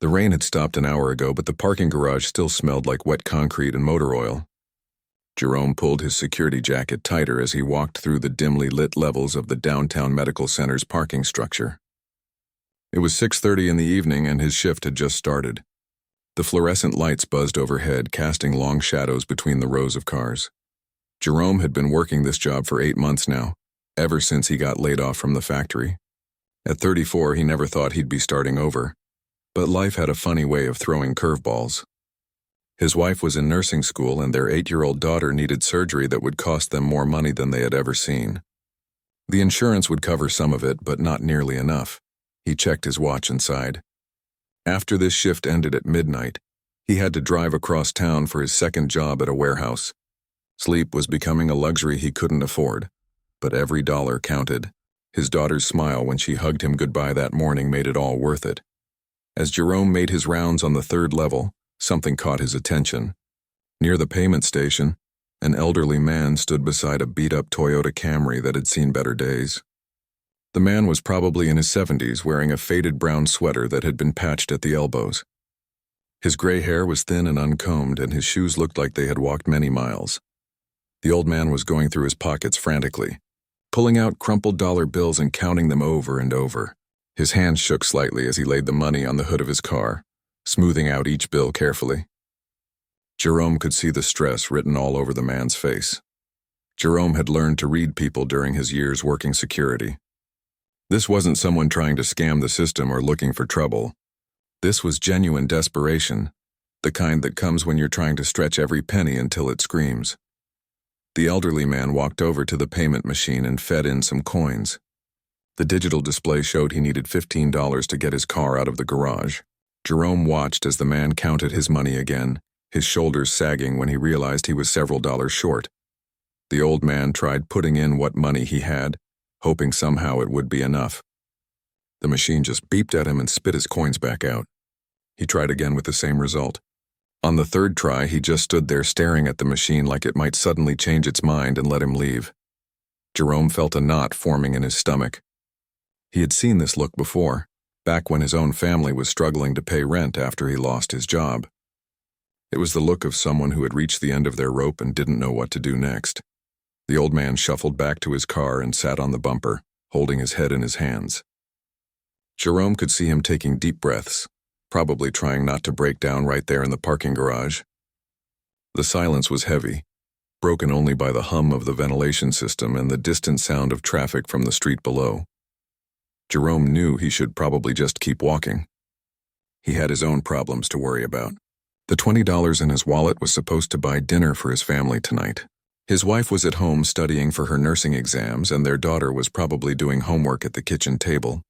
The rain had stopped an hour ago, but the parking garage still smelled like wet concrete and motor oil. Jerome pulled his security jacket tighter as he walked through the dimly lit levels of the downtown medical center's parking structure. It was 6:30 in the evening and his shift had just started. The fluorescent lights buzzed overhead, casting long shadows between the rows of cars. Jerome had been working this job for 8 months now, ever since he got laid off from the factory. At 34, he never thought he'd be starting over, but life had a funny way of throwing curveballs. His wife was in nursing school and their 8-year-old daughter needed surgery that would cost them more money than they had ever seen. The insurance would cover some of it, but not nearly enough. He checked his watch and sighed. After this shift ended at midnight, he had to drive across town for his second job at a warehouse. Sleep was becoming a luxury he couldn't afford, but every dollar counted. His daughter's smile when she hugged him goodbye that morning made it all worth it. As Jerome made his rounds on the 3rd level, something caught his attention. Near the payment station, an elderly man stood beside a beat-up Toyota Camry that had seen better days. The man was probably in his 70s, wearing a faded brown sweater that had been patched at the elbows. His gray hair was thin and uncombed, and his shoes looked like they had walked many miles. The old man was going through his pockets frantically, pulling out crumpled dollar bills and counting them over and over. His hands shook slightly as he laid the money on the hood of his car, smoothing out each bill carefully. Jerome could see the stress written all over the man's face. Jerome had learned to read people during his years working security. This wasn't someone trying to scam the system or looking for trouble. This was genuine desperation, the kind that comes when you're trying to stretch every penny until it screams. The elderly man walked over to the payment machine and fed in some coins. The digital display showed he needed $15 to get his car out of the garage. Jerome watched as the man counted his money again, his shoulders sagging when he realized he was several dollars short. The old man tried putting in what money he had, hoping somehow it would be enough. The machine just beeped at him and spit his coins back out. He tried again with the same result. On the 3rd try, he just stood there staring at the machine like it might suddenly change its mind and let him leave. Jerome felt a knot forming in his stomach. He had seen this look before, back when his own family was struggling to pay rent after he lost his job. It was the look of someone who had reached the end of their rope and didn't know what to do next. The old man shuffled back to his car and sat on the bumper, holding his head in his hands. Jerome could see him taking deep breaths, probably trying not to break down right there in the parking garage. The silence was heavy, broken only by the hum of the ventilation system and the distant sound of traffic from the street below. Jerome knew he should probably just keep walking. He had his own problems to worry about. The $20 in his wallet was supposed to buy dinner for his family tonight. His wife was at home studying for her nursing exams, and their daughter was probably doing homework at the kitchen table.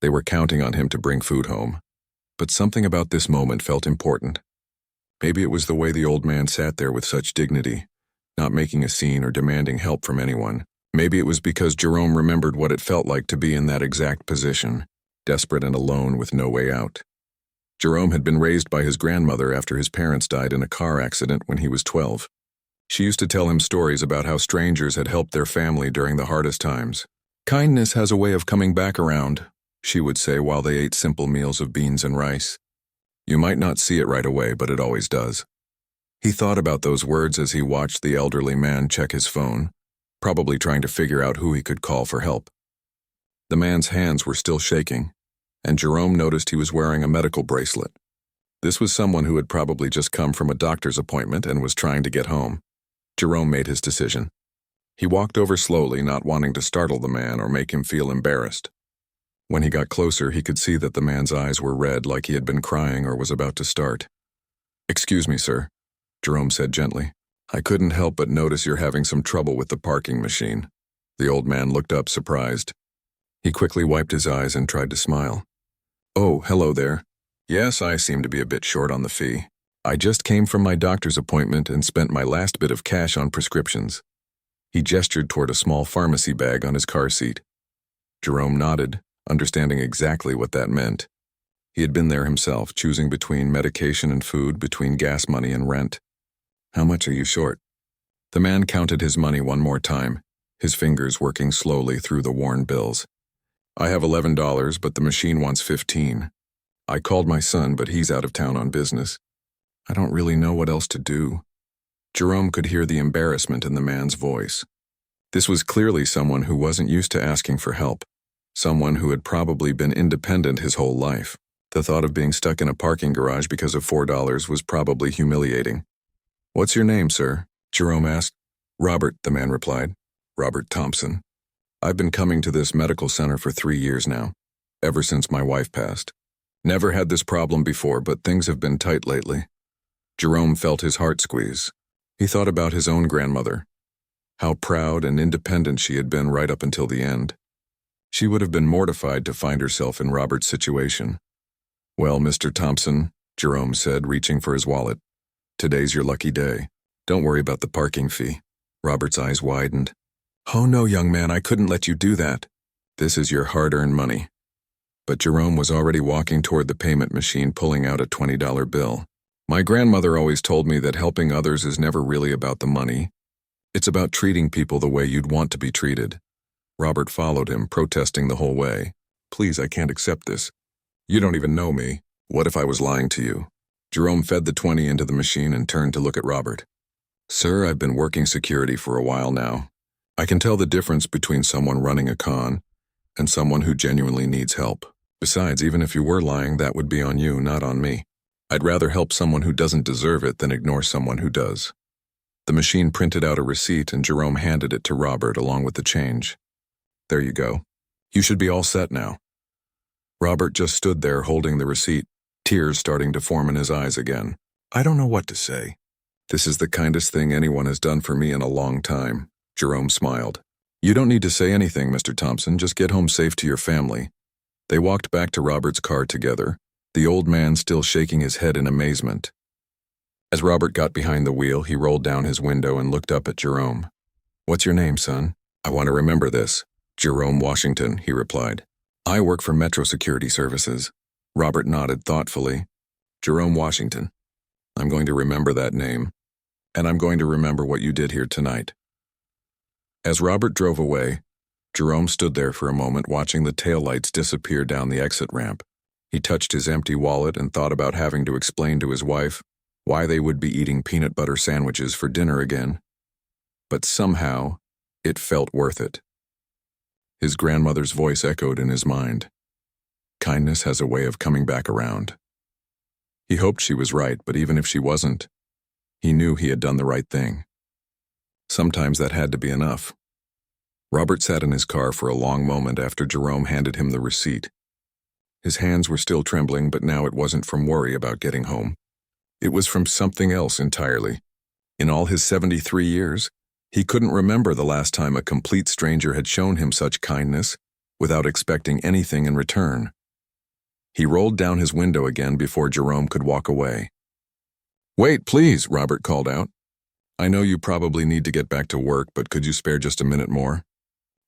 They were counting on him to bring food home. But something about this moment felt important. Maybe it was the way the old man sat there with such dignity, not making a scene or demanding help from anyone. Maybe it was because Jerome remembered what it felt like to be in that exact position, desperate and alone with no way out. Jerome had been raised by his grandmother after his parents died in a car accident when he was 12. She used to tell him stories about how strangers had helped their family during the hardest times. "Kindness has a way of coming back around," she would say while they ate simple meals of beans and rice. "You might not see it right away, but it always does." He thought about those words as he watched the elderly man check his phone, probably trying to figure out who he could call for help. The man's hands were still shaking, and Jerome noticed he was wearing a medical bracelet. This was someone who had probably just come from a doctor's appointment and was trying to get home. Jerome made his decision. He walked over slowly, not wanting to startle the man or make him feel embarrassed. When he got closer, he could see that the man's eyes were red, like he had been crying or was about to start. "Excuse me, sir," Jerome said gently. "I couldn't help but notice you're having some trouble with the parking machine." The old man looked up, surprised. He quickly wiped his eyes and tried to smile. "Oh, hello there. Yes, I seem to be a bit short on the fee. I just came from my doctor's appointment and spent my last bit of cash on prescriptions." He gestured toward a small pharmacy bag on his car seat. Jerome nodded, understanding exactly what that meant. He had been there himself, choosing between medication and food, between gas money and rent. "How much are you short?" The man counted his money one more time, his fingers working slowly through the worn bills. "I have $11, but the machine wants $15. I called my son, but he's out of town on business. I don't really know what else to do. Jerome could hear the embarrassment in the man's voice. This was clearly someone who wasn't used to asking for help, someone who had probably been independent his whole life. The thought of being stuck in a parking garage because of $4 was probably humiliating. "What's your name, sir?" Jerome asked. "Robert," the man replied. "Robert Thompson. I've been coming to this medical center for 3 years now, ever since my wife passed. Never had this problem before, but things have been tight lately." Jerome felt his heart squeeze. He thought about his own grandmother, how proud and independent she had been right up until the end. She would have been mortified to find herself in Robert's situation. "Well, Mr. Thompson," Jerome said, reaching for his wallet, "today's your lucky day. Don't worry about the parking fee." Robert's eyes widened. "Oh no, young man, I couldn't let you do that. This is your hard-earned money." But Jerome was already walking toward the payment machine, pulling out a $20 bill. "My grandmother always told me that helping others is never really about the money. It's about treating people the way you'd want to be treated." Robert followed him, protesting the whole way. "Please, I can't accept this. You don't even know me. What if I was lying to you?" Jerome fed the 20 into the machine and turned to look at Robert. "Sir, I've been working security for a while now. I can tell the difference between someone running a con and someone who genuinely needs help. Besides, even if you were lying, that would be on you, not on me. I'd rather help someone who doesn't deserve it than ignore someone who does." The machine printed out a receipt and Jerome handed it to Robert along with the change. "There you go. You should be all set now." Robert just stood there holding the receipt, tears starting to form in his eyes again. "I don't know what to say. This is the kindest thing anyone has done for me in a long time." Jerome smiled. "You don't need to say anything, Mr. Thompson. Just get home safe to your family." They walked back to Robert's car together, the old man still shaking his head in amazement. As Robert got behind the wheel, he rolled down his window and looked up at Jerome. "What's your name, son?" "I want to remember this." "Jerome Washington," he replied. "I work for Metro Security Services." Robert nodded thoughtfully. "Jerome Washington. I'm going to remember that name, and I'm going to remember what you did here tonight." As Robert drove away, Jerome stood there for a moment watching the taillights disappear down the exit ramp. He touched his empty wallet and thought about having to explain to his wife why they would be eating peanut butter sandwiches for dinner again. But somehow, it felt worth it. His grandmother's voice echoed in his mind. Kindness has a way of coming back around. He hoped she was right, but even if she wasn't, he knew he had done the right thing. Sometimes that had to be enough. Robert sat in his car for a long moment after Jerome handed him the receipt. His hands were still trembling, but now it wasn't from worry about getting home. It was from something else entirely. In all his 73 years, he couldn't remember the last time a complete stranger had shown him such kindness without expecting anything in return. He rolled down his window again before Jerome could walk away. "Wait, please," Robert called out. "I know you probably need to get back to work, but could you spare just a minute more?"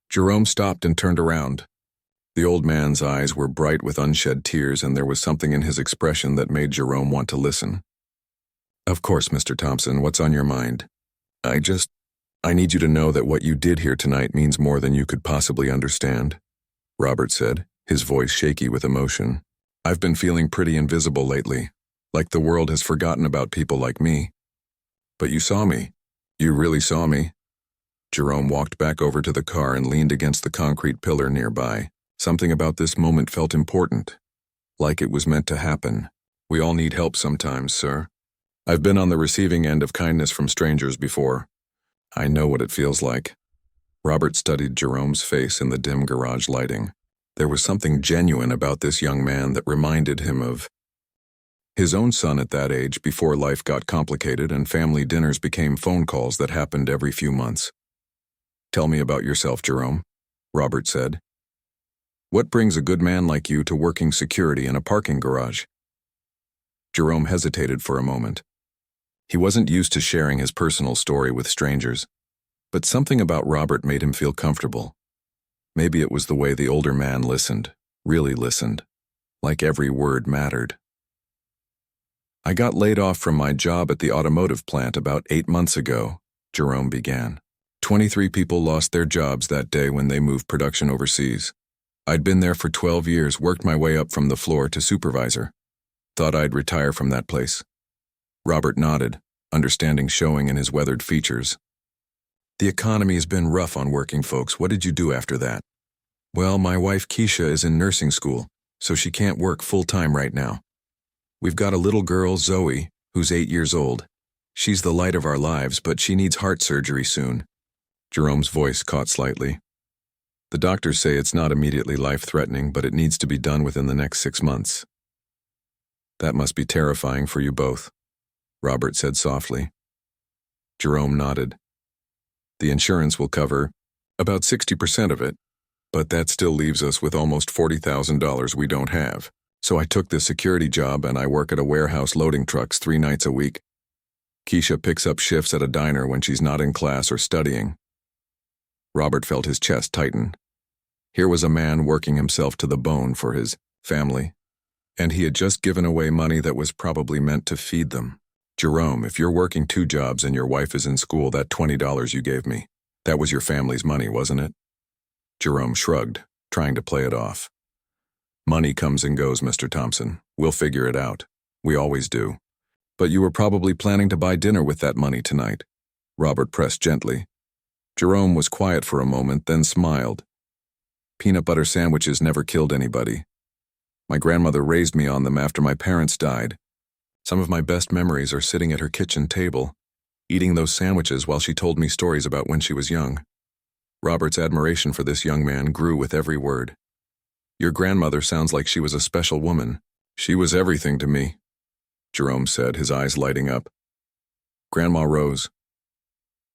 Jerome stopped and turned around. The old man's eyes were bright with unshed tears, and there was something in his expression that made Jerome want to listen. "Of course, Mr. Thompson, what's on your mind? I need you to know that what you did here tonight means more than you could possibly understand," Robert said, his voice shaky with emotion. "I've been feeling pretty invisible lately, like the world has forgotten about people like me. But you saw me. You really saw me." Jerome walked back over to the car and leaned against the concrete pillar nearby. Something about this moment felt important, like it was meant to happen. "We all need help sometimes, sir. I've been on the receiving end of kindness from strangers before. I know what it feels like." Robert studied Jerome's face in the dim garage lighting. There was something genuine about this young man that reminded him of his own son at that age, before life got complicated and family dinners became phone calls that happened every few months. "Tell me about yourself, Jerome," Robert said. "What brings a good man like you to working security in a parking garage?" Jerome hesitated for a moment. He wasn't used to sharing his personal story with strangers, but something about Robert made him feel comfortable. Maybe it was the way the older man listened, really listened, like every word mattered. "I got laid off from my job at the automotive plant about 8 months ago," Jerome began. 23 people lost their jobs that day when they moved production overseas. I'd been there for 12 years, worked my way up from the floor to supervisor. Thought I'd retire from that place. Robert nodded, understanding showing in his weathered features. The economy has been rough on working folks. What did you do after that? Well, my wife Keisha is in nursing school, so she can't work full-time right now. We've got a little girl, Zoe, who's 8 years old. She's the light of our lives, but she needs heart surgery soon. Jerome's voice caught slightly. The doctors say it's not immediately life-threatening, but it needs to be done within the next 6 months. That must be terrifying for you both, Robert said softly. Jerome nodded. The insurance will cover about 60% of it, but that still leaves us with almost $40,000 we don't have. So I took this security job and I work at a warehouse loading trucks 3 nights a week. Keisha picks up shifts at a diner when she's not in class or studying. Robert felt his chest tighten. Here was a man working himself to the bone for his family, and he had just given away money that was probably meant to feed them. Jerome, if you're working 2 jobs and your wife is in school, that $20 you gave me, that was your family's money, wasn't it? Jerome shrugged, trying to play it off. Money comes and goes, Mr. Thompson. We'll figure it out. We always do. But you were probably planning to buy dinner with that money tonight. Robert pressed gently. Jerome was quiet for a moment, then smiled. Peanut butter sandwiches never killed anybody. My grandmother raised me on them after my parents died. Some of my best memories are sitting at her kitchen table, eating those sandwiches while she told me stories about when she was young. Robert's admiration for this young man grew with every word. Your grandmother sounds like she was a special woman. She was everything to me, Jerome said, his eyes lighting up. Grandma rose.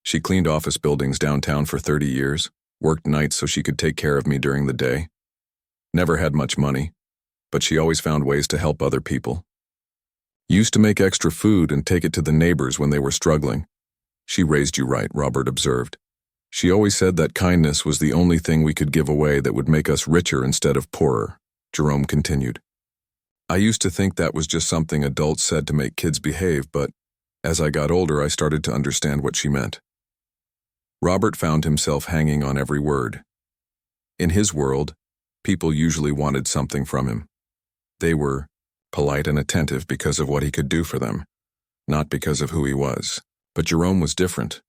She cleaned office buildings downtown for 30 years, worked nights so she could take care of me during the day. Never had much money, but she always found ways to help other people. Used to make extra food and take it to the neighbors when they were struggling. She raised you right, Robert observed. She always said that kindness was the only thing we could give away that would make us richer instead of poorer, Jerome continued. I used to think that was just something adults said to make kids behave, but as I got older, I started to understand what she meant. Robert found himself hanging on every word. In his world, people usually wanted something from him. They were polite and attentive because of what he could do for them, not because of who he was. But Jerome was different.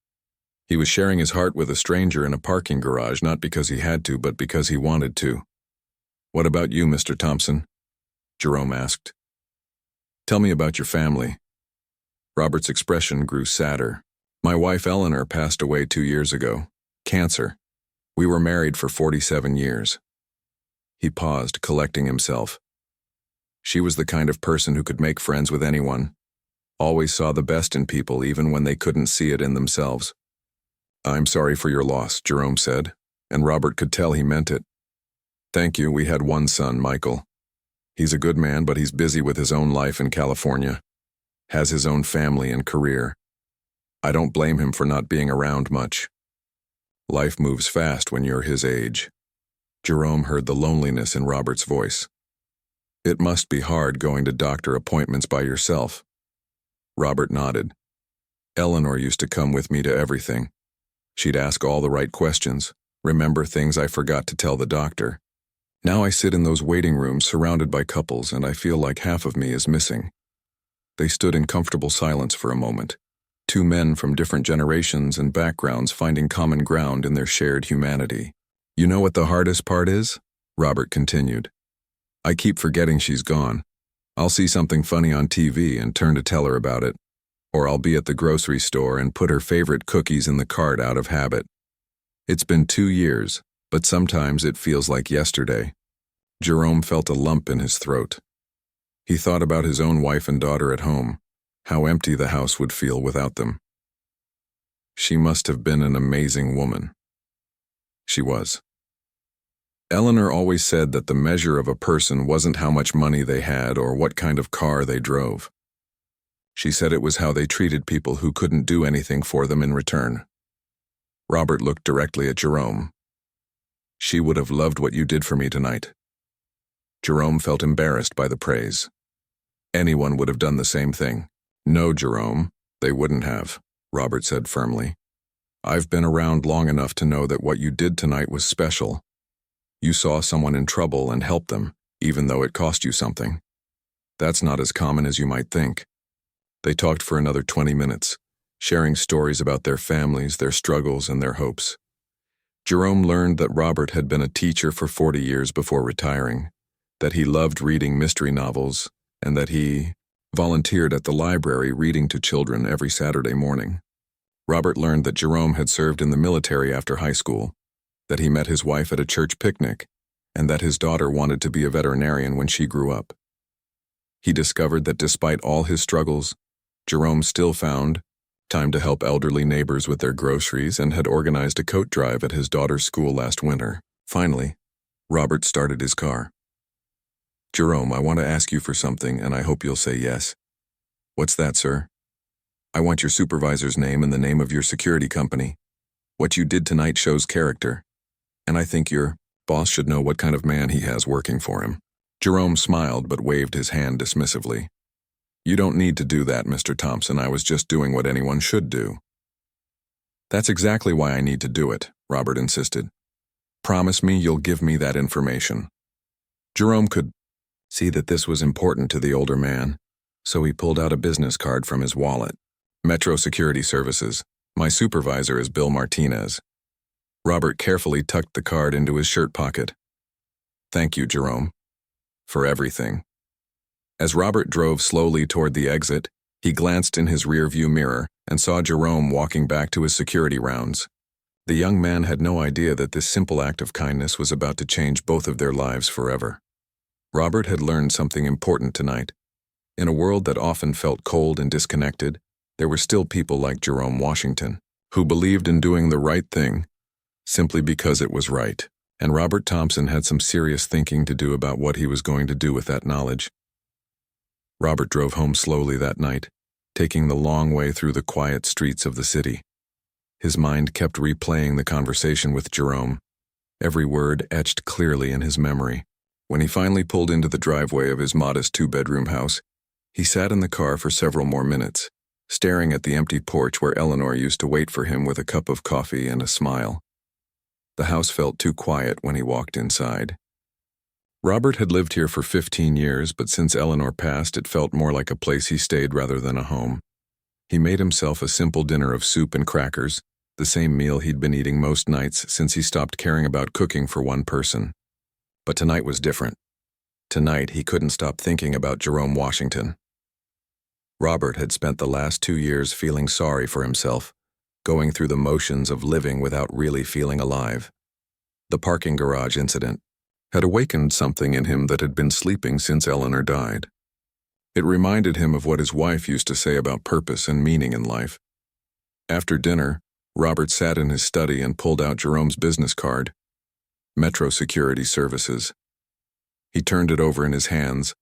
He was sharing his heart with a stranger in a parking garage, not because he had to, but because he wanted to. What about you, Mr. Thompson? Jerome asked. Tell me about your family. Robert's expression grew sadder. My wife Eleanor passed away 2 years ago. Cancer. We were married for 47 years. He paused, collecting himself. She was the kind of person who could make friends with anyone. Always saw the best in people even when they couldn't see it in themselves. I'm sorry for your loss, Jerome said, and Robert could tell he meant it. Thank you, we had one son, Michael. He's a good man, but he's busy with his own life in California. Has his own family and career. I don't blame him for not being around much. Life moves fast when you're his age. Jerome heard the loneliness in Robert's voice. It must be hard going to doctor appointments by yourself. Robert nodded. Eleanor used to come with me to everything. She'd ask all the right questions, remember things I forgot to tell the doctor. Now I sit in those waiting rooms surrounded by couples and I feel like half of me is missing. They stood in comfortable silence for a moment. 2 men from different generations and backgrounds finding common ground in their shared humanity. You know what the hardest part is? Robert continued. I keep forgetting she's gone. I'll see something funny on TV and turn to tell her about it. Or I'll be at the grocery store and put her favorite cookies in the cart out of habit. It's been 2 years, but sometimes it feels like yesterday. Jerome felt a lump in his throat. He thought about his own wife and daughter at home, how empty the house would feel without them. She must have been an amazing woman. She was. Eleanor always said that the measure of a person wasn't how much money they had or what kind of car they drove. She said it was how they treated people who couldn't do anything for them in return. Robert looked directly at Jerome. She would have loved what you did for me tonight. Jerome felt embarrassed by the praise. Anyone would have done the same thing. No, Jerome, they wouldn't have, Robert said firmly. I've been around long enough to know that what you did tonight was special. You saw someone in trouble and helped them, even though it cost you something. That's not as common as you might think. They talked for another 20 minutes, sharing stories about their families, their struggles, and their hopes. Jerome learned that Robert had been a teacher for 40 years before retiring, that he loved reading mystery novels, and that he volunteered at the library reading to children every Saturday morning. Robert learned that Jerome had served in the military after high school, that he met his wife at a church picnic, and that his daughter wanted to be a veterinarian when she grew up. He discovered that despite all his struggles, Jerome still found time to help elderly neighbors with their groceries and had organized a coat drive at his daughter's school last winter. Finally, Robert started his car. "Jerome, I want to ask you for something, and I hope you'll say yes." "What's that, sir?" "I want your supervisor's name and the name of your security company. What you did tonight shows character, and I think your boss should know what kind of man he has working for him." Jerome smiled but waved his hand dismissively. "You don't need to do that, Mr. Thompson. I was just doing what anyone should do." "That's exactly why I need to do it," Robert insisted. "Promise me you'll give me that information." Jerome could see that this was important to the older man, so he pulled out a business card from his wallet. "Metro Security Services. My supervisor is Bill Martinez." Robert carefully tucked the card into his shirt pocket. "Thank you, Jerome, for everything." As Robert drove slowly toward the exit, he glanced in his rearview mirror and saw Jerome walking back to his security rounds. The young man had no idea that this simple act of kindness was about to change both of their lives forever. Robert had learned something important tonight. In a world that often felt cold and disconnected, there were still people like Jerome Washington, who believed in doing the right thing simply because it was right. And Robert Thompson had some serious thinking to do about what he was going to do with that knowledge. Robert drove home slowly that night, taking the long way through the quiet streets of the city. His mind kept replaying the conversation with Jerome, every word etched clearly in his memory. When he finally pulled into the driveway of his modest two-bedroom house, he sat in the car for several more minutes, staring at the empty porch where Eleanor used to wait for him with a cup of coffee and a smile. The house felt too quiet when he walked inside. Robert had lived here for 15 years, but since Eleanor passed, it felt more like a place he stayed rather than a home. He made himself a simple dinner of soup and crackers, the same meal he'd been eating most nights since he stopped caring about cooking for one person. But tonight was different. Tonight, he couldn't stop thinking about Jerome Washington. Robert had spent the last 2 years feeling sorry for himself, going through the motions of living without really feeling alive. The parking garage incident had awakened something in him that had been sleeping since Eleanor died. It reminded him of what his wife used to say about purpose and meaning in life. After dinner, Robert sat in his study and pulled out Jerome's business card, Metro Security Services. He turned it over in his hands,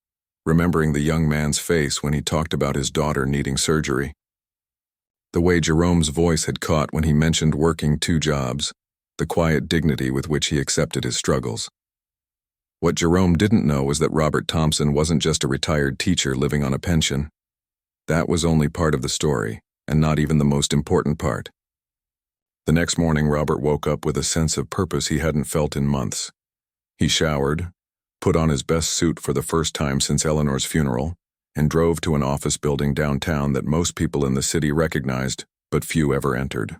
remembering the young man's face when he talked about his daughter needing surgery. The way Jerome's voice had caught when he mentioned working 2 jobs, the quiet dignity with which he accepted his struggles. What Jerome didn't know was that Robert Thompson wasn't just a retired teacher living on a pension. That was only part of the story, and not even the most important part. The next morning, Robert woke up with a sense of purpose he hadn't felt in months. He showered, put on his best suit for the first time since Eleanor's funeral, and drove to an office building downtown that most people in the city recognized, but few ever entered.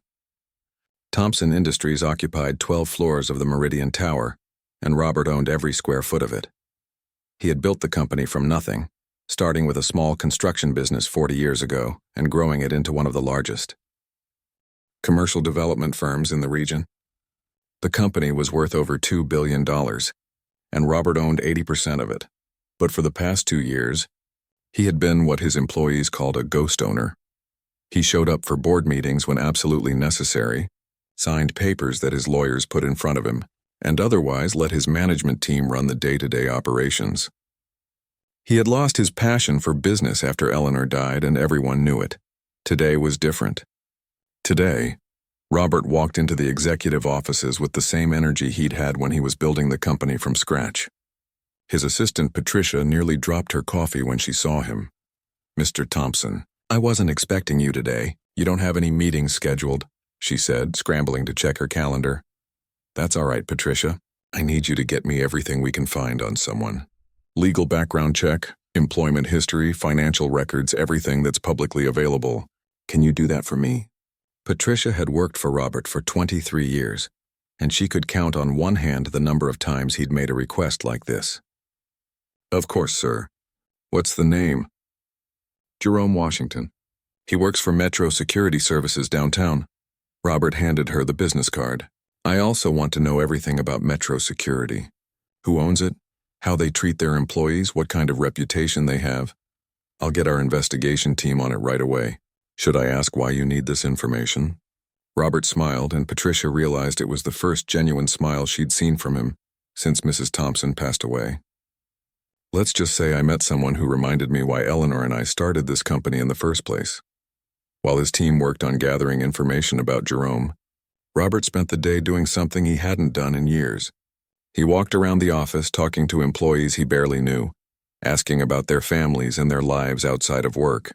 Thompson Industries occupied 12 floors of the Meridian Tower, and Robert owned every square foot of it. He had built the company from nothing, starting with a small construction business 40 years ago and growing it into one of the largest commercial development firms in the region. The company was worth over $2 billion, and Robert owned 80% of it. But for the past 2 years, he had been what his employees called a ghost owner. He showed up for board meetings when absolutely necessary, signed papers that his lawyers put in front of him, and otherwise let his management team run the day-to-day operations. He had lost his passion for business after Eleanor died, and everyone knew it. Today was different. Today, Robert walked into the executive offices with the same energy he'd had when he was building the company from scratch. His assistant Patricia nearly dropped her coffee when she saw him. "Mr. Thompson, I wasn't expecting you today. You don't have any meetings scheduled," she said, scrambling to check her calendar. "That's all right, Patricia. I need you to get me everything we can find on someone. Legal background check, Employment history, financial records, everything that's publicly available. Can you do that for me? Patricia had worked for Robert for 23 years, and she could count on one hand the number of times he'd made a request like this. Of course, sir. What's the name? Jerome Washington. He works for Metro Security Services downtown. Robert handed her the business card. I also want to know everything about Metro Security. Who owns it? How they treat their employees? What kind of reputation they have? I'll get our investigation team on it right away. Should I ask why you need this information? Robert smiled, and Patricia realized it was the first genuine smile she'd seen from him since Mrs. Thompson passed away. Let's just say I met someone who reminded me why Eleanor and I started this company in the first place. While his team worked on gathering information about Jerome, Robert spent the day doing something he hadn't done in years. He walked around the office talking to employees he barely knew, asking about their families and their lives outside of work.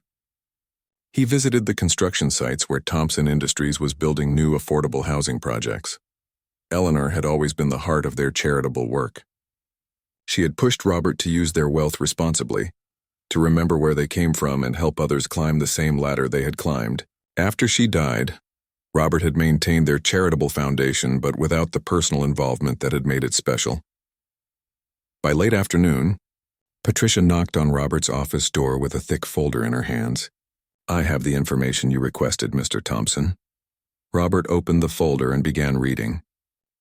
He visited the construction sites where Thompson Industries was building new affordable housing projects. Eleanor had always been the heart of their charitable work. She had pushed Robert to use their wealth responsibly, to remember where they came from and help others climb the same ladder they had climbed. After she died, Robert had maintained their charitable foundation, but without the personal involvement that had made it special. By late afternoon, Patricia knocked on Robert's office door with a thick folder in her hands. I have the information you requested, Mr. Thompson. Robert opened the folder and began reading.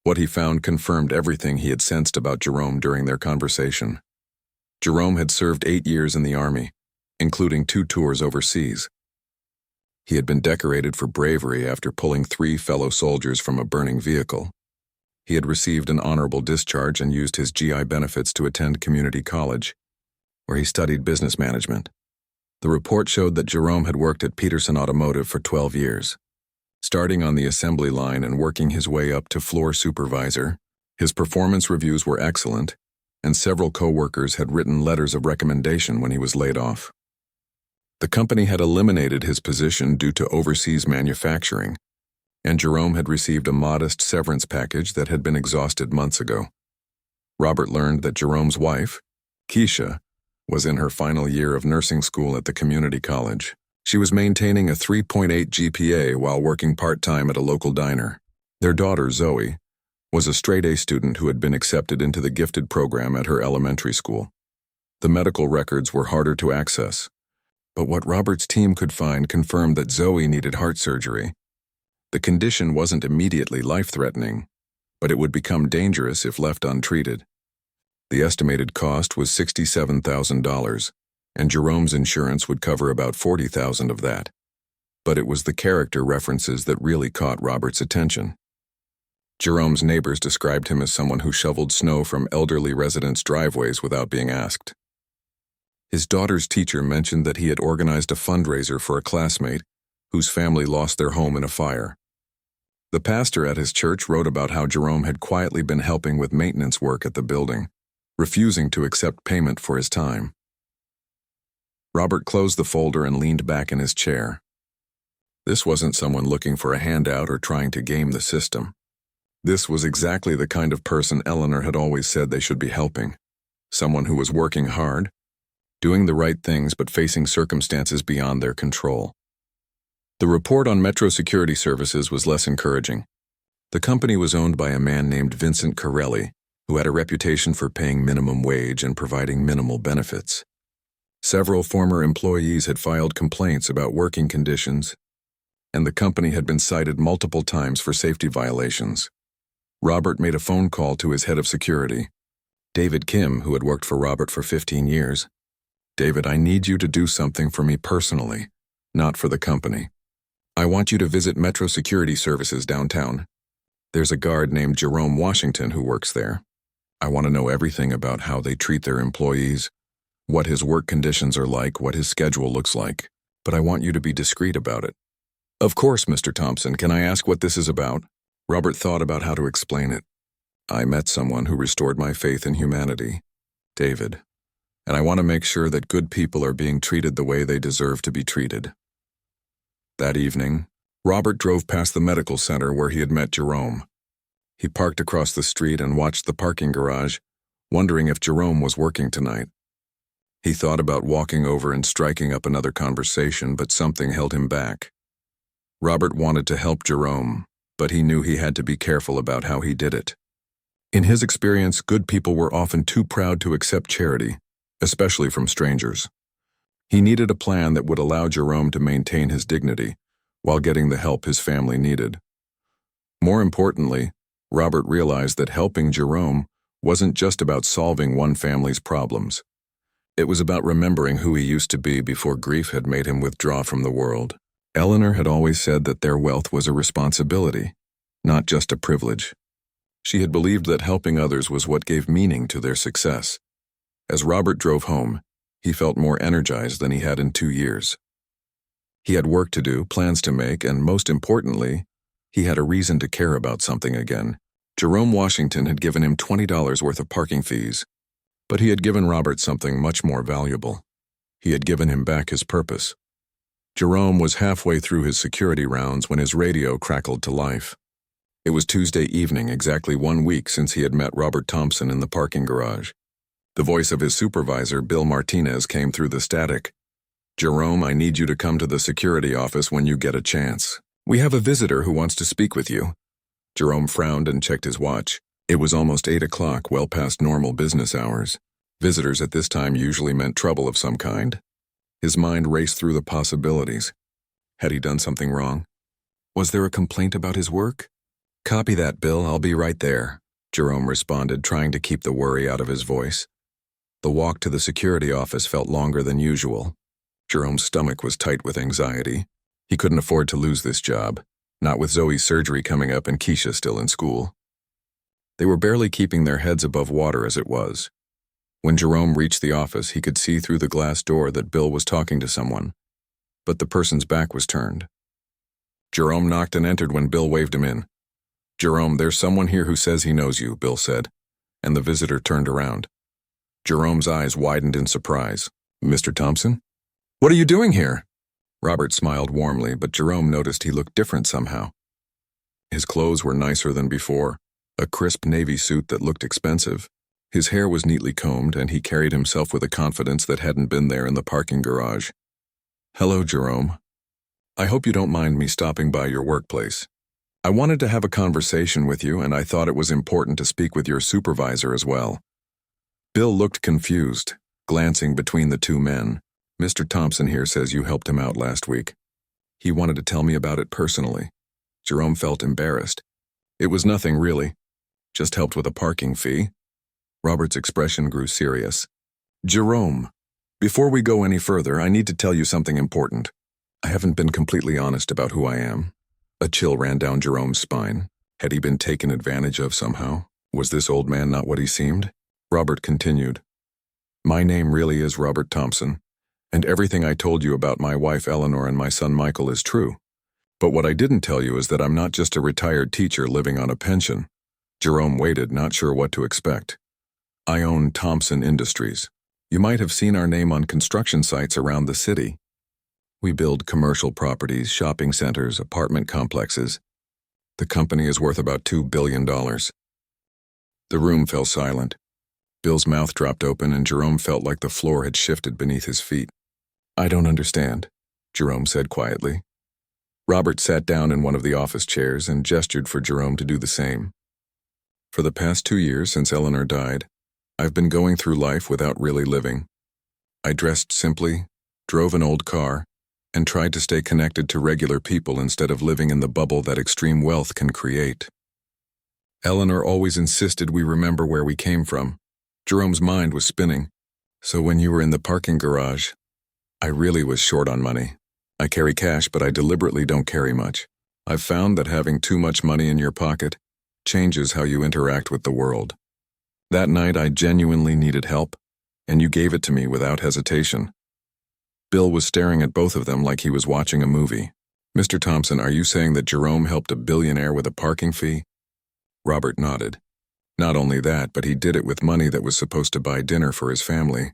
What he found confirmed everything he had sensed about Jerome during their conversation. Jerome had served 8 years in the Army, including 2 tours overseas. He had been decorated for bravery after pulling 3 fellow soldiers from a burning vehicle. He had received an honorable discharge and used his GI benefits to attend community college, where he studied business management. The report showed that Jerome had worked at Peterson Automotive for 12 years. Starting on the assembly line and working his way up to floor supervisor, his performance reviews were excellent, and several co-workers had written letters of recommendation when he was laid off. The company had eliminated his position due to overseas manufacturing, and Jerome had received a modest severance package that had been exhausted months ago. Robert learned that Jerome's wife, Keisha, was in her final year of nursing school at the community college. She was maintaining a 3.8 GPA while working part-time at a local diner. Their daughter, Zoe, was a straight-A student who had been accepted into the gifted program at her elementary school. The medical records were harder to access, but what Robert's team could find confirmed that Zoe needed heart surgery. The condition wasn't immediately life-threatening, but it would become dangerous if left untreated. The estimated cost was $67,000, and Jerome's insurance would cover about $40,000 of that. But it was the character references that really caught Robert's attention. Jerome's neighbors described him as someone who shoveled snow from elderly residents' driveways without being asked. His daughter's teacher mentioned that he had organized a fundraiser for a classmate whose family lost their home in a fire. The pastor at his church wrote about how Jerome had quietly been helping with maintenance work at the building, refusing to accept payment for his time. Robert closed the folder and leaned back in his chair. This wasn't someone looking for a handout or trying to game the system. This was exactly the kind of person Eleanor had always said they should be helping. Someone who was working hard, doing the right things but facing circumstances beyond their control. The report on Metro Security Services was less encouraging. The company was owned by a man named Vincent Corelli, who had a reputation for paying minimum wage and providing minimal benefits. Several former employees had filed complaints about working conditions, and the company had been cited multiple times for safety violations. Robert made a phone call to his head of security, David Kim, who had worked for Robert for 15 years. David, I need you to do something for me personally, not for the company. I want you to visit Metro Security Services downtown. There's a guard named Jerome Washington who works there. I want to know everything about how they treat their employees, what his work conditions are like, what his schedule looks like, but I want you to be discreet about it. Of course, Mr. Thompson, can I ask what this is about? Robert thought about how to explain it. I met someone who restored my faith in humanity, David, and I want to make sure that good people are being treated the way they deserve to be treated. That evening, Robert drove past the medical center where he had met Jerome. He parked across the street and watched the parking garage, wondering if Jerome was working tonight. He thought about walking over and striking up another conversation, but something held him back. Robert wanted to help Jerome, but he knew he had to be careful about how he did it. In his experience, good people were often too proud to accept charity, especially from strangers. He needed a plan that would allow Jerome to maintain his dignity while getting the help his family needed. More importantly, Robert realized that helping Jerome wasn't just about solving one family's problems. It was about remembering who he used to be before grief had made him withdraw from the world. Eleanor had always said that their wealth was a responsibility, not just a privilege. She had believed that helping others was what gave meaning to their success. As Robert drove home, he felt more energized than he had in 2 years. He had work to do, plans to make, and most importantly, he had a reason to care about something again. Jerome Washington had given him $20 worth of parking fees, but he had given Robert something much more valuable. He had given him back his purpose. Jerome was halfway through his security rounds when his radio crackled to life. It was Tuesday evening, exactly 1 week since he had met Robert Thompson in the parking garage. The voice of his supervisor, Bill Martinez, came through the static. "Jerome, I need you to come to the security office when you get a chance. We have a visitor who wants to speak with you." Jerome frowned and checked his watch. It was almost 8 o'clock, well past normal business hours. Visitors at this time usually meant trouble of some kind. His mind raced through the possibilities. Had he done something wrong? Was there a complaint about his work? "Copy that, Bill. I'll be right there," Jerome responded, trying to keep the worry out of his voice. The walk to the security office felt longer than usual. Jerome's stomach was tight with anxiety. He couldn't afford to lose this job, not with Zoe's surgery coming up and Keisha still in school. They were barely keeping their heads above water as it was. When Jerome reached the office, he could see through the glass door that Bill was talking to someone, but the person's back was turned. Jerome knocked and entered when Bill waved him in. "Jerome, there's someone here who says he knows you," Bill said, and the visitor turned around. Jerome's eyes widened in surprise. "Mr. Thompson? What are you doing here?" Robert smiled warmly, but Jerome noticed he looked different somehow. His clothes were nicer than before, a crisp navy suit that looked expensive. His hair was neatly combed, and he carried himself with a confidence that hadn't been there in the parking garage. "Hello, Jerome. I hope you don't mind me stopping by your workplace. I wanted to have a conversation with you, and I thought it was important to speak with your supervisor as well." Bill looked confused, glancing between the two men. "Mr. Thompson here says you helped him out last week. He wanted to tell me about it personally." Jerome felt embarrassed. "It was nothing, really. Just helped with a parking fee." Robert's expression grew serious. "Jerome, before we go any further, I need to tell you something important. I haven't been completely honest about who I am." A chill ran down Jerome's spine. Had he been taken advantage of somehow? Was this old man not what he seemed? Robert continued. "My name really is Robert Thompson, and everything I told you about my wife Eleanor and my son Michael is true. But what I didn't tell you is that I'm not just a retired teacher living on a pension." Jerome waited, not sure what to expect. "I own Thompson Industries. You might have seen our name on construction sites around the city. We build commercial properties, shopping centers, apartment complexes. The company is worth about $2 billion. The room fell silent. Bill's mouth dropped open, and Jerome felt like the floor had shifted beneath his feet. "I don't understand," Jerome said quietly. Robert sat down in one of the office chairs and gestured for Jerome to do the same. "For the past 2 years since Eleanor died, I've been going through life without really living. I dressed simply, drove an old car, and tried to stay connected to regular people instead of living in the bubble that extreme wealth can create. Eleanor always insisted we remember where we came from." Jerome's mind was spinning. "So when you were in the parking garage, I really was short on money. I carry cash, but I deliberately don't carry much. I've found that having too much money in your pocket changes how you interact with the world. That night I genuinely needed help, and you gave it to me without hesitation." Bill was staring at both of them like he was watching a movie. "Mr. Thompson, are you saying that Jerome helped a billionaire with a parking fee?" Robert nodded. "Not only that, but he did it with money that was supposed to buy dinner for his family.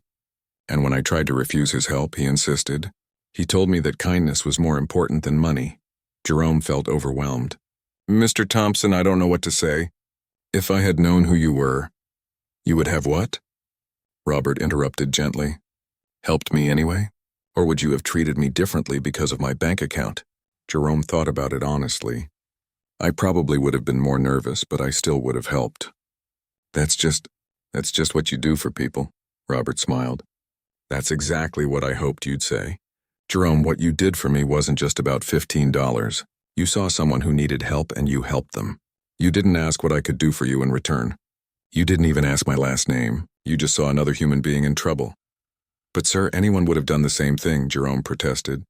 And when I tried to refuse his help, he insisted. He told me that kindness was more important than money." Jerome felt overwhelmed. "Mr. Thompson, I don't know what to say. If I had known who you were..." "You would have what?" Robert interrupted gently. Helped me anyway? Or would you have treated me differently because of my bank account? Jerome thought about it honestly. I probably would have been more nervous, but I still would have helped. That's just what you do for people, Robert smiled. That's exactly what I hoped you'd say. Jerome, what you did for me wasn't just about $15. You saw someone who needed help and you helped them. You didn't ask what I could do for you in return. You didn't even ask my last name. You just saw another human being in trouble. But sir, anyone would have done the same thing, Jerome protested.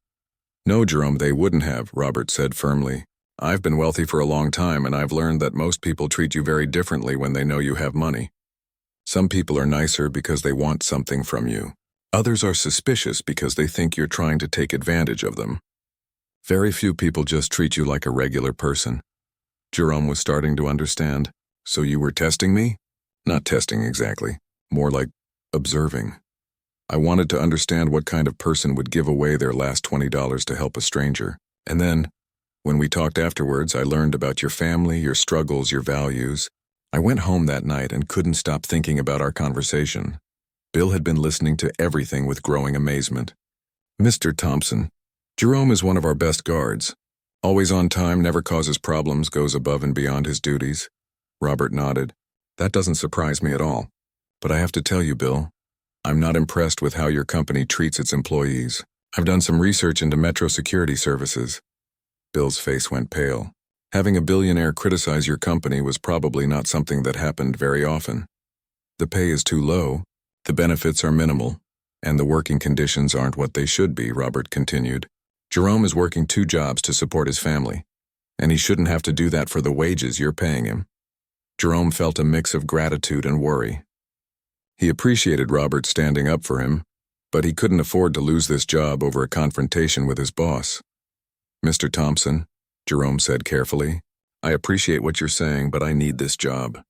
No, Jerome, they wouldn't have, Robert said firmly. I've been wealthy for a long time and I've learned that most people treat you very differently when they know you have money. Some people are nicer because they want something from you. Others are suspicious because they think you're trying to take advantage of them. Very few people just treat you like a regular person. Jerome was starting to understand. So you were testing me? Not testing exactly. More like observing. I wanted to understand what kind of person would give away their last $20 to help a stranger. And then, when we talked afterwards, I learned about your family, your struggles, your values. I went home that night and couldn't stop thinking about our conversation. Bill had been listening to everything with growing amazement. Mr. Thompson, Jerome is one of our best guards. Always on time, never causes problems, goes above and beyond his duties. Robert nodded. That doesn't surprise me at all. But I have to tell you, Bill, I'm not impressed with how your company treats its employees. I've done some research into Metro Security Services. Bill's face went pale. Having a billionaire criticize your company was probably not something that happened very often. The pay is too low, the benefits are minimal, and the working conditions aren't what they should be, Robert continued. Jerome is working 2 jobs to support his family, and he shouldn't have to do that for the wages you're paying him. Jerome felt a mix of gratitude and worry. He appreciated Robert standing up for him, but he couldn't afford to lose this job over a confrontation with his boss. Mr. Thompson, Jerome said carefully, I appreciate what you're saying, but I need this job.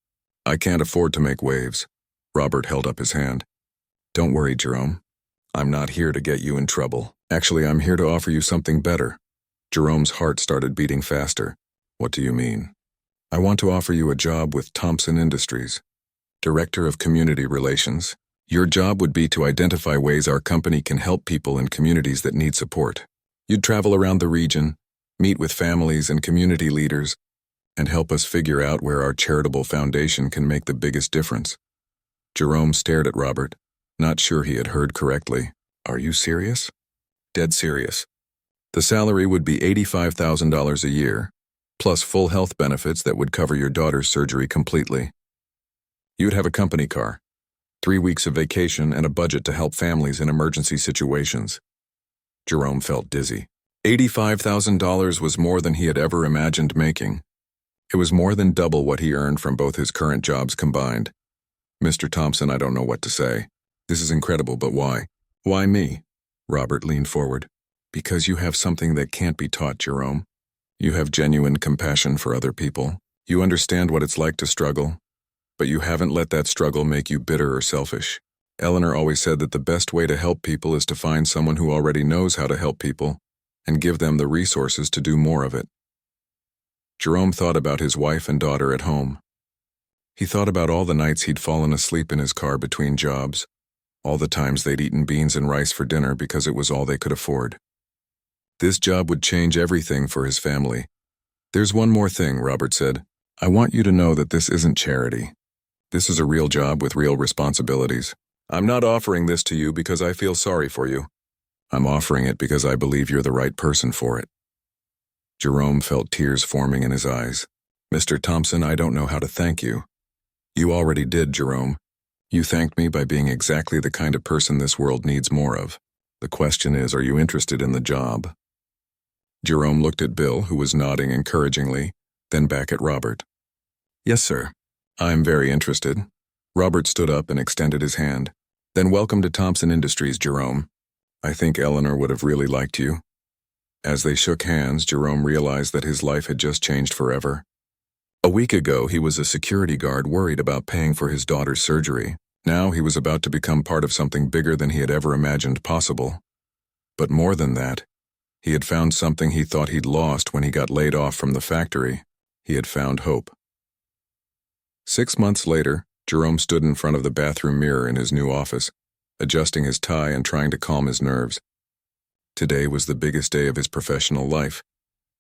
I can't afford to make waves. Robert held up his hand. Don't worry, Jerome. I'm not here to get you in trouble. Actually, I'm here to offer you something better. Jerome's heart started beating faster. What do you mean? I want to offer you a job with Thompson Industries, Director of Community Relations. Your job would be to identify ways our company can help people in communities that need support. You'd travel around the region, meet with families and community leaders, and help us figure out where our charitable foundation can make the biggest difference. Jerome stared at Robert, not sure he had heard correctly. Are you serious? Dead serious. The salary would be $85,000 a year, plus full health benefits that would cover your daughter's surgery completely. You'd have a company car, 3 weeks of vacation, and a budget to help families in emergency situations. Jerome felt dizzy. $85,000 was more than he had ever imagined making. It was more than double what he earned from both his current jobs combined. Mr. Thompson, I don't know what to say. This is incredible, but why? Why me? Robert leaned forward. Because you have something that can't be taught, Jerome. You have genuine compassion for other people. You understand what it's like to struggle, but you haven't let that struggle make you bitter or selfish. Eleanor always said that the best way to help people is to find someone who already knows how to help people and give them the resources to do more of it. Jerome thought about his wife and daughter at home. He thought about all the nights he'd fallen asleep in his car between jobs, all the times they'd eaten beans and rice for dinner because it was all they could afford. This job would change everything for his family. There's one more thing, Robert said. I want you to know that this isn't charity. This is a real job with real responsibilities. I'm not offering this to you because I feel sorry for you. I'm offering it because I believe you're the right person for it. Jerome felt tears forming in his eyes. Mr. Thompson, I don't know how to thank you. You already did, Jerome. You thanked me by being exactly the kind of person this world needs more of. The question is, are you interested in the job? Jerome looked at Bill, who was nodding encouragingly, then back at Robert. Yes, sir. I'm very interested. Robert stood up and extended his hand. Then welcome to Thompson Industries, Jerome. I think Eleanor would have really liked you. As they shook hands, Jerome realized that his life had just changed forever. A week ago, he was a security guard worried about paying for his daughter's surgery. Now he was about to become part of something bigger than he had ever imagined possible. But more than that, he had found something he thought he'd lost when he got laid off from the factory. He had found hope. 6 months later, Jerome stood in front of the bathroom mirror in his new office. adjusting his tie and trying to calm his nerves. Today was the biggest day of his professional life,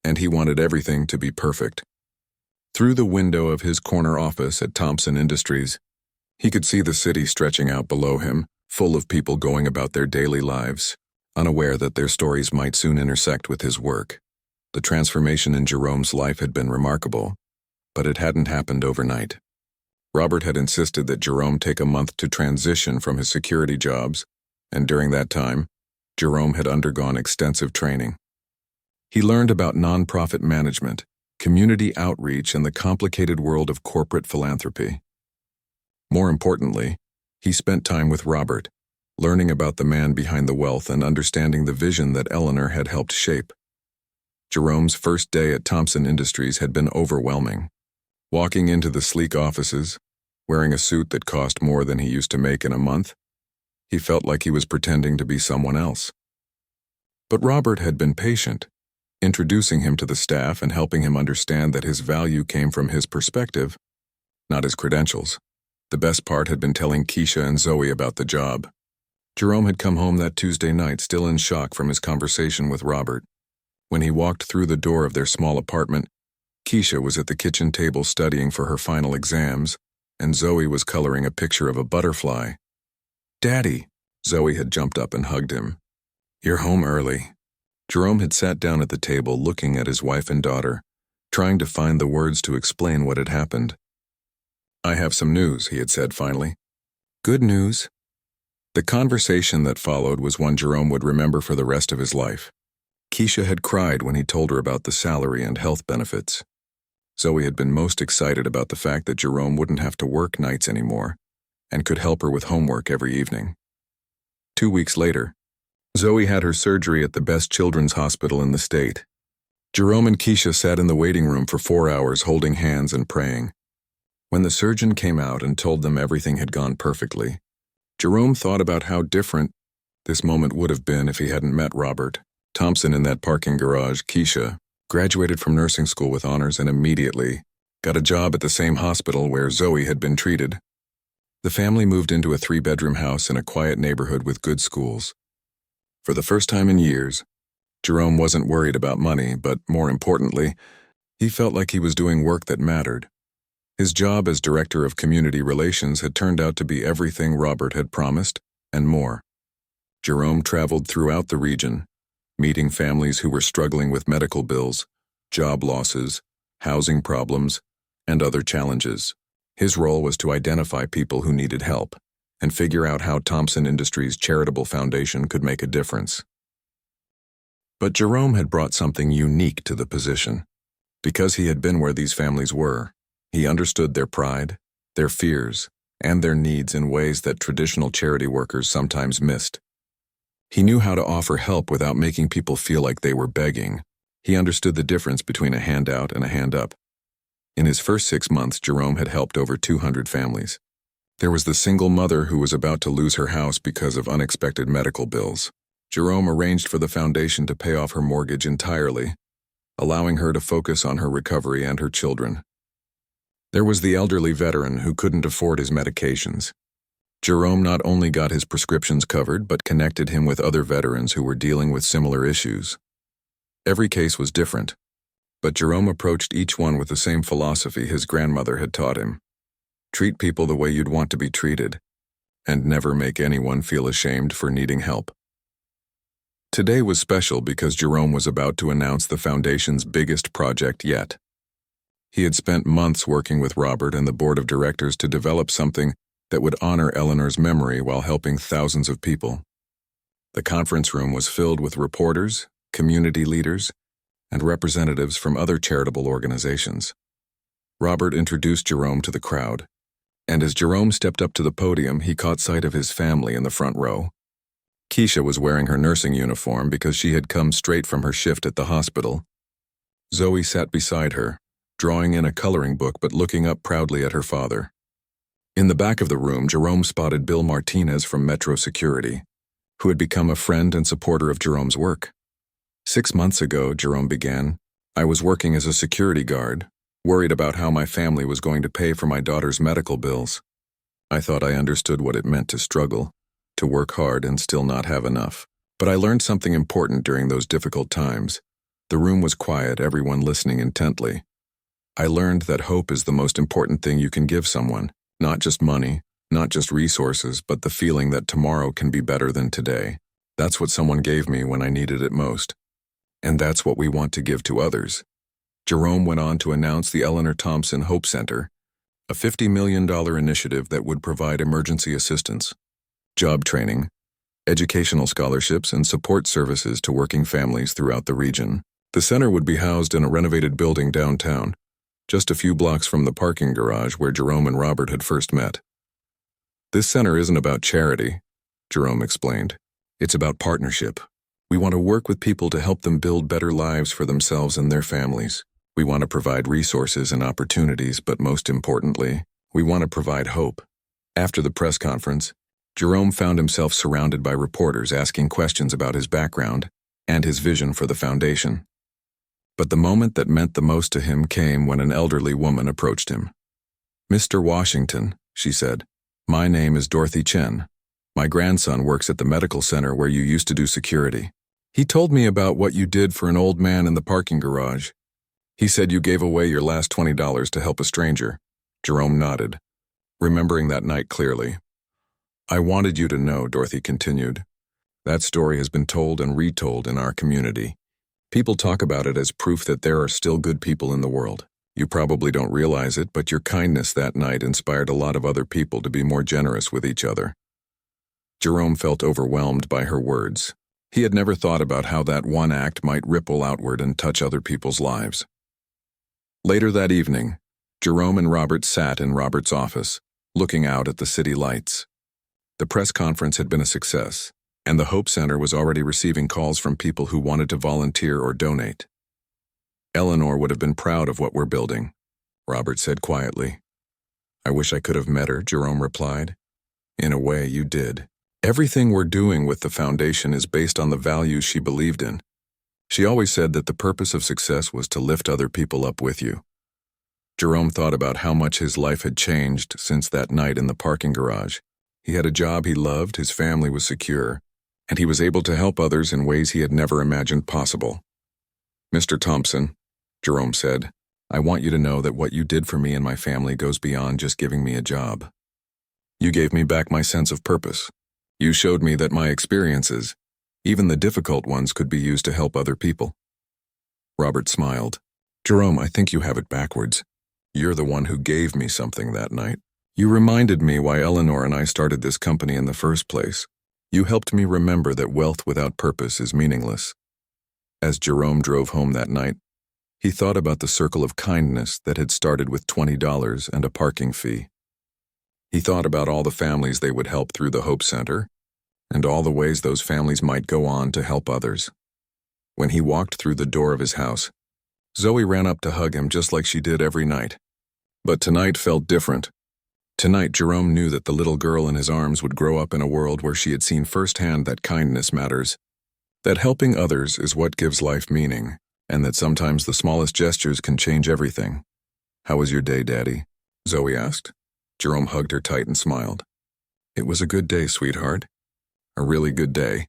and he wanted everything to be perfect. Through the window of his corner office at Thompson Industries, he could see the city stretching out below him, full of people going about their daily lives, unaware that their stories might soon intersect with his work. The transformation in Jerome's life had been remarkable, but it hadn't happened overnight. Robert had insisted that Jerome take a month to transition from his security jobs, and during that time, Jerome had undergone extensive training. He learned about nonprofit management, community outreach, and the complicated world of corporate philanthropy. More importantly, he spent time with Robert, learning about the man behind the wealth and understanding the vision that Eleanor had helped shape. Jerome's first day at Thompson Industries had been overwhelming. Walking into the sleek offices, wearing a suit that cost more than he used to make in a month, he felt like he was pretending to be someone else. But Robert had been patient, introducing him to the staff and helping him understand that his value came from his perspective, not his credentials. The best part had been telling Keisha and Zoe about the job. Jerome had come home that Tuesday night still in shock from his conversation with Robert. When he walked through the door of their small apartment, Keisha was at the kitchen table studying for her final exams, and Zoe was coloring a picture of a butterfly. "Daddy!" Zoe had jumped up and hugged him. "You're home early." Jerome had sat down at the table looking at his wife and daughter, trying to find the words to explain what had happened. "I have some news," he had said finally. "Good news?" The conversation that followed was one Jerome would remember for the rest of his life. Keisha had cried when he told her about the salary and health benefits. Zoe had been most excited about the fact that Jerome wouldn't have to work nights anymore and could help her with homework every evening. 2 weeks later, Zoe had her surgery at the best children's hospital in the state. Jerome and Keisha sat in the waiting room for 4 hours holding hands and praying. When the surgeon came out and told them everything had gone perfectly, Jerome thought about how different this moment would have been if he hadn't met Robert. Thompson in that parking garage. Keisha graduated from nursing school with honors and immediately got a job at the same hospital where Zoe had been treated. The family moved into a 3-bedroom house in a quiet neighborhood with good schools. For the first time in years, Jerome wasn't worried about money, but more importantly, he felt like he was doing work that mattered. His job as director of community relations had turned out to be everything Robert had promised, and more. Jerome traveled throughout the region, meeting families who were struggling with medical bills, job losses, housing problems, and other challenges. His role was to identify people who needed help and figure out how Thompson Industries' charitable foundation could make a difference. But Jerome had brought something unique to the position. Because he had been where these families were, he understood their pride, their fears, and their needs in ways that traditional charity workers sometimes missed. He knew how to offer help without making people feel like they were begging. He understood the difference between a handout and a hand up. In his first 6 months, Jerome had helped over 200 families. There was the single mother who was about to lose her house because of unexpected medical bills. Jerome arranged for the foundation to pay off her mortgage entirely, allowing her to focus on her recovery and her children. There was the elderly veteran who couldn't afford his medications. Jerome not only got his prescriptions covered, but connected him with other veterans who were dealing with similar issues. Every case was different, but Jerome approached each one with the same philosophy his grandmother had taught him. Treat people the way you'd want to be treated, and never make anyone feel ashamed for needing help. Today was special because Jerome was about to announce the foundation's biggest project yet. He had spent months working with Robert and the board of directors to develop something that would honor Eleanor's memory while helping thousands of people. The conference room was filled with reporters, community leaders, and representatives from other charitable organizations. Robert introduced Jerome to the crowd, and as Jerome stepped up to the podium, he caught sight of his family in the front row. Keisha was wearing her nursing uniform because she had come straight from her shift at the hospital. Zoe sat beside her, drawing in a coloring book but looking up proudly at her father. In the back of the room, Jerome spotted Bill Martinez from Metro Security, who had become a friend and supporter of Jerome's work. 6 months ago, Jerome began, I was working as a security guard, worried about how my family was going to pay for my daughter's medical bills. I thought I understood what it meant to struggle, to to work hard and still not have enough. But I learned something important during those difficult times. The room was quiet, everyone listening intently. I learned that hope is the most important thing you can give someone. Not just money, not just resources, but the feeling that tomorrow can be better than today. That's what someone gave me when I needed it most. And that's what we want to give to others. Jerome went on to announce the Eleanor Thompson Hope Center, a $50 million initiative that would provide emergency assistance, job training, educational scholarships, and support services to working families throughout the region. The center would be housed in a renovated building downtown, just a few blocks from the parking garage where Jerome and Robert had first met. This center isn't about charity, Jerome explained. It's about partnership. We want to work with people to help them build better lives for themselves and their families. We want to provide resources and opportunities, but most importantly, we want to provide hope. After the press conference, Jerome found himself surrounded by reporters asking questions about his background and his vision for the foundation. But the moment that meant the most to him came when an elderly woman approached him. "Mr. Washington," she said, "my name is Dorothy Chen. My grandson works at the medical center where you used to do security. He told me about what you did for an old man in the parking garage. He said you gave away your last $20 to help a stranger." Jerome nodded, remembering that night clearly. "I wanted you to know," Dorothy continued. "That story has been told and retold in our community. People talk about it as proof that there are still good people in the world. You probably don't realize it, but your kindness that night inspired a lot of other people to be more generous with each other." Jerome felt overwhelmed by her words. He had never thought about how that one act might ripple outward and touch other people's lives. Later that evening, Jerome and Robert sat in Robert's office, looking out at the city lights. The press conference had been a success, and the Hope Center was already receiving calls from people who wanted to volunteer or donate. "Eleanor would have been proud of what we're building," Robert said quietly. "I wish I could have met her," Jerome replied. "In a way, you did. Everything we're doing with the foundation is based on the values she believed in. She always said that the purpose of success was to lift other people up with you." Jerome thought about how much his life had changed since that night in the parking garage. He had a job he loved, his family was secure, and he was able to help others in ways he had never imagined possible. "Mr. Thompson," Jerome said, "I want you to know that what you did for me and my family goes beyond just giving me a job. You gave me back my sense of purpose. You showed me that my experiences, even the difficult ones, could be used to help other people." Robert smiled. "Jerome, I think you have it backwards. You're the one who gave me something that night. You reminded me why Eleanor and I started this company in the first place. You helped me remember that wealth without purpose is meaningless." As Jerome drove home that night, he thought about the circle of kindness that had started with $20 and a parking fee. He thought about all the families they would help through the Hope Center, and all the ways those families might go on to help others. When he walked through the door of his house, Zoe ran up to hug him just like she did every night. But tonight felt different. Tonight, Jerome knew that the little girl in his arms would grow up in a world where she had seen firsthand that kindness matters, that helping others is what gives life meaning, and that sometimes the smallest gestures can change everything. "How was your day, Daddy?" Zoe asked. Jerome hugged her tight and smiled. "It was a good day, sweetheart. A really good day."